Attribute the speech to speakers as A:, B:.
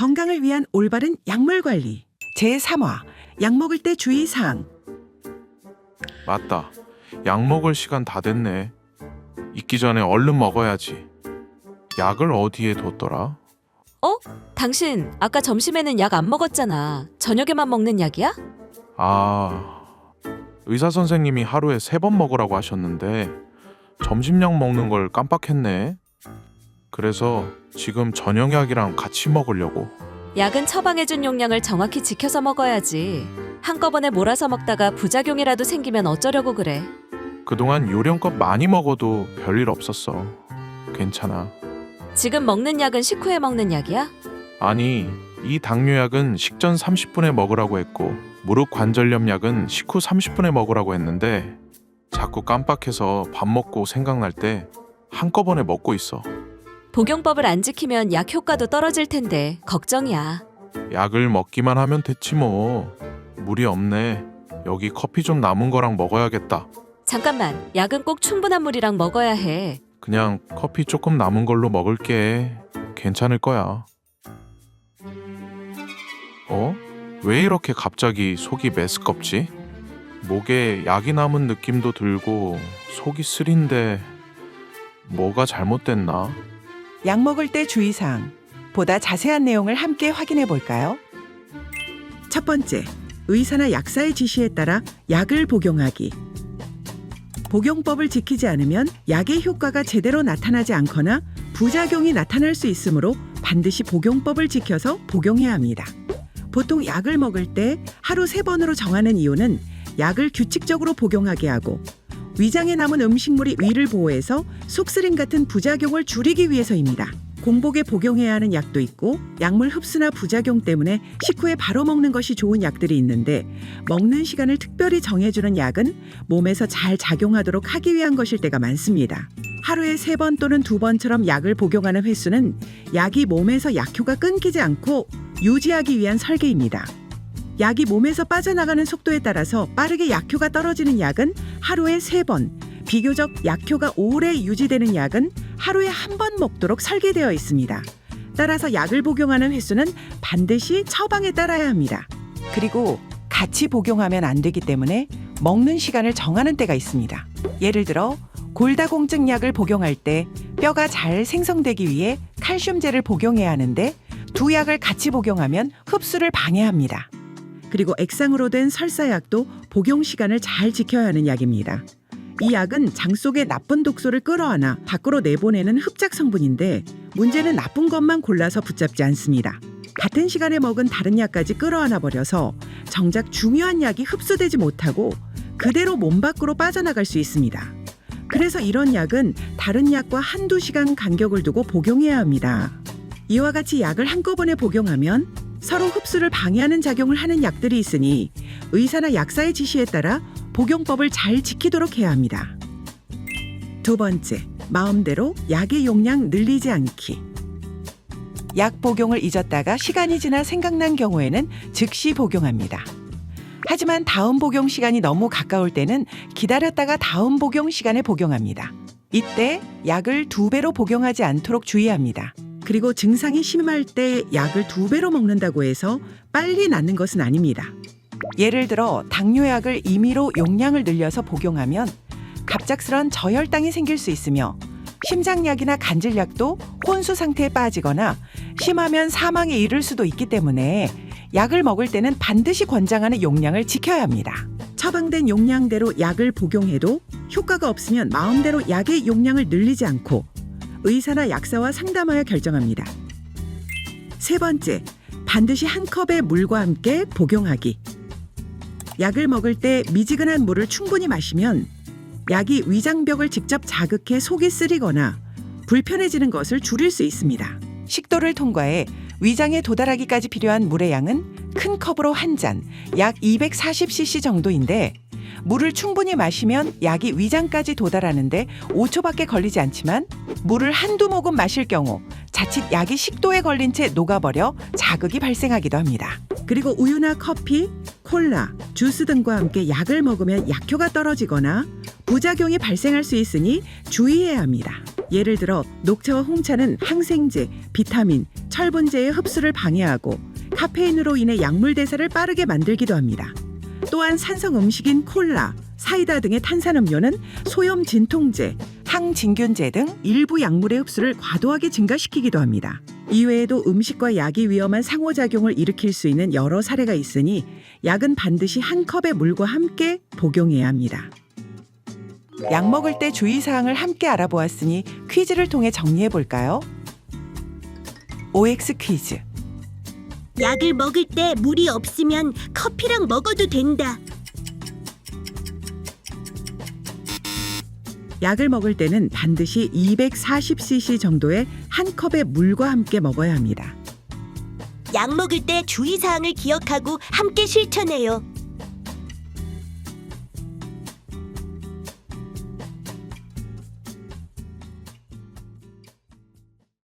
A: 건강을 위한 올바른 약물 관리. 제3화 약 먹을 때 주의사항.
B: 맞다. 약 먹을 시간 다 됐네. 있기 전에 얼른 먹어야지. 약을 어디에 뒀더라?
C: 당신 아까 점심에는 약 안 먹었잖아. 저녁에만 먹는 약이야?
B: 의사 선생님이 하루에 3번 먹으라고 하셨는데 점심약 먹는 걸 깜빡했네. 그래서 지금 저녁약이랑 같이 먹으려고.
C: 약은 처방해준 용량을 정확히 지켜서 먹어야지. 한꺼번에 몰아서 먹다가 부작용이라도 생기면 어쩌려고 그래.
B: 그동안 요령껏 많이 먹어도 별일 없었어. 괜찮아.
C: 지금 먹는 약은 식후에 먹는 약이야?
B: 아니, 이 당뇨약은 식전 30분에 먹으라고 했고 무릎 관절염 약은 식후 30분에 먹으라고 했는데 자꾸 깜빡해서 밥 먹고 생각날 때 한꺼번에 먹고 있어.
C: 복용법을 안 지키면 약 효과도 떨어질 텐데 걱정이야.
B: 약을 먹기만 하면 됐지 뭐. 무리 없네. 여기 커피 좀 남은 거랑 먹어야겠다.
C: 잠깐만, 약은 꼭 충분한 물이랑 먹어야 해.
B: 그냥 커피 조금 남은 걸로 먹을게. 괜찮을 거야. 왜 이렇게 갑자기 속이 메스껍지? 목에 약이 남은 느낌도 들고 속이 쓰린데 뭐가 잘못됐나?
A: 약 먹을 때 주의사항. 보다 자세한 내용을 함께 확인해 볼까요? 첫 번째, 의사나 약사의 지시에 따라 약을 복용하기. 복용법을 지키지 않으면 약의 효과가 제대로 나타나지 않거나 부작용이 나타날 수 있으므로 반드시 복용법을 지켜서 복용해야 합니다. 보통 약을 먹을 때 하루 3번으로 정하는 이유는 약을 규칙적으로 복용하게 하고 위장에 남은 음식물이 위를 보호해서 속쓰림 같은 부작용을 줄이기 위해서입니다. 공복에 복용해야 하는 약도 있고 약물 흡수나 부작용 때문에 식후에 바로 먹는 것이 좋은 약들이 있는데 먹는 시간을 특별히 정해주는 약은 몸에서 잘 작용하도록 하기 위한 것일 때가 많습니다. 하루에 3번 또는 2번처럼 약을 복용하는 횟수는 약이 몸에서 약효가 끊기지 않고 유지하기 위한 설계입니다. 약이 몸에서 빠져나가는 속도에 따라서 빠르게 약효가 떨어지는 약은 하루에 3번, 비교적 약효가 오래 유지되는 약은 하루에 1번 먹도록 설계되어 있습니다. 따라서 약을 복용하는 횟수는 반드시 처방에 따라야 합니다. 그리고 같이 복용하면 안 되기 때문에 먹는 시간을 정하는 때가 있습니다. 예를 들어 골다공증 약을 복용할 때 뼈가 잘 생성되기 위해 칼슘제를 복용해야 하는데 2약을 같이 복용하면 흡수를 방해합니다. 그리고 액상으로 된 설사약도 복용 시간을 잘 지켜야 하는 약입니다. 이 약은 장 속의 나쁜 독소를 끌어안아 밖으로 내보내는 흡착 성분인데 문제는 나쁜 것만 골라서 붙잡지 않습니다. 같은 시간에 먹은 다른 약까지 끌어안아 버려서 정작 중요한 약이 흡수되지 못하고 그대로 몸 밖으로 빠져나갈 수 있습니다. 그래서 이런 약은 다른 약과 한두 시간 간격을 두고 복용해야 합니다. 이와 같이 약을 한꺼번에 복용하면 서로 흡수를 방해하는 작용을 하는 약들이 있으니 의사나 약사의 지시에 따라 복용법을 잘 지키도록 해야 합니다. 두 번째, 마음대로 약의 용량 늘리지 않기. 약 복용을 잊었다가 시간이 지나 생각난 경우에는 즉시 복용합니다. 하지만 다음 복용 시간이 너무 가까울 때는 기다렸다가 다음 복용 시간에 복용합니다. 이때 약을 2배로 복용하지 않도록 주의합니다. 그리고 증상이 심할 때 약을 2배로 먹는다고 해서 빨리 낫는 것은 아닙니다. 예를 들어 당뇨약을 임의로 용량을 늘려서 복용하면 갑작스런 저혈당이 생길 수 있으며 심장약이나 간질약도 혼수 상태에 빠지거나 심하면 사망에 이를 수도 있기 때문에 약을 먹을 때는 반드시 권장하는 용량을 지켜야 합니다. 처방된 용량대로 약을 복용해도 효과가 없으면 마음대로 약의 용량을 늘리지 않고 의사나 약사와 상담하여 결정합니다. 세 번째, 반드시 한 컵의 물과 함께 복용하기. 약을 먹을 때 미지근한 물을 충분히 마시면 약이 위장벽을 직접 자극해 속이 쓰리거나 불편해지는 것을 줄일 수 있습니다. 식도를 통과해 위장에 도달하기까지 필요한 물의 양은 큰 컵으로 한 잔, 약 240cc 정도인데 물을 충분히 마시면 약이 위장까지 도달하는데 5초밖에 걸리지 않지만 물을 한두 모금 마실 경우 자칫 약이 식도에 걸린 채 녹아버려 자극이 발생하기도 합니다. 그리고 우유나 커피, 콜라, 주스 등과 함께 약을 먹으면 약효가 떨어지거나 부작용이 발생할 수 있으니 주의해야 합니다. 예를 들어 녹차와 홍차는 항생제, 비타민, 철분제의 흡수를 방해하고 카페인으로 인해 약물 대사를 빠르게 만들기도 합니다. 또한 산성 음식인 콜라, 사이다 등의 탄산음료는 소염 진통제, 항진균제 등 일부 약물의 흡수를 과도하게 증가시키기도 합니다. 이외에도 음식과 약이 위험한 상호작용을 일으킬 수 있는 여러 사례가 있으니 약은 반드시 한 컵의 물과 함께 복용해야 합니다. 약 먹을 때 주의사항을 함께 알아보았으니 퀴즈를 통해 정리해 볼까요? OX 퀴즈.
D: 약을 먹을 때 물이 없으면 커피랑 먹어도 된다.
A: 약을 먹을 때는 반드시 240cc 정도의 한 컵의 물과 함께 먹어야 합니다.
D: 약 먹을 때 주의사항을 기억하고 함께 실천해요.